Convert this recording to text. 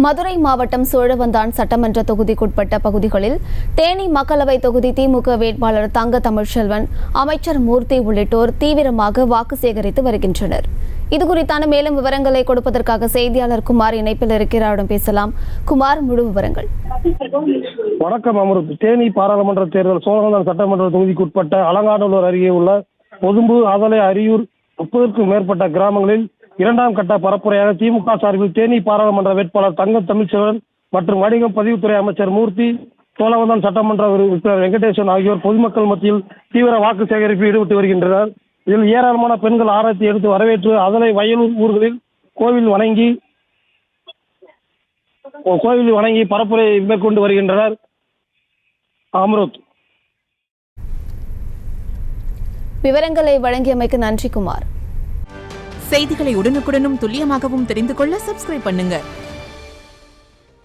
மதுரை மாவட்டம் சோழவந்தான் சட்டமன்ற தொகுதிக்குட்பட்ட பகுதிகளில் தேனி மக்களவை தொகுதி திமுக வேட்பாளர் தங்க தமிழ்ச்செல்வன், அமைச்சர் மூர்த்தி உள்ளிட்டோர் தீவிரமாக வாக்கு சேகரித்து வருகின்றனர். இதுகுறித்தான மேலும் விவரங்களை கொடுப்பதற்காக செய்தியாளர் குமார் இணைப்பில் இருக்கிறாரிடம் பேசலாம். குமார், முழு விவரங்கள். வணக்கம் அமருத். தேனி பாராளுமன்ற தேர்தல் சோழவந்தான் சட்டமன்ற தொகுதிக்குட்பட்ட அலங்காநல்லூர் அருகே உள்ள பொதும்பு, அதலை, அரியூர் 30க்கும் மேற்பட்ட கிராமங்களில் இரண்டாம் கட்ட பரப்புரையாக திமுக சார்பில் தேனி பாராளுமன்ற வேட்பாளர் தங்க தமிழ்ச்செல்வன் மற்றும் வணிகம் பதிவுத்துறை அமைச்சர் மூர்த்தி, சோழவந்தான் சட்டமன்ற உறுப்பினர் வெங்கடேசன் ஆகியோர் பொதுமக்கள் மத்தியில் தீவிர வாக்கு சேகரிப்பில் ஈடுபட்டு வருகின்றனர். இதில் ஏராளமான பெண்கள் ஆரத்தி எடுத்து வரவேற்று அதலை, வயலூர் ஊர்களில் கோவில் வணங்கி பரப்புரை மேற்கொண்டு வருகின்றனர். அமருத். விவரங்களை வழங்கியமைக்கு நன்றி குமார். செய்திகளை உடனுக்குடனும் துல்லியமாகவும் தெரிந்து கொள்ள சப்ஸ்கிரைப் பண்ணுங்க.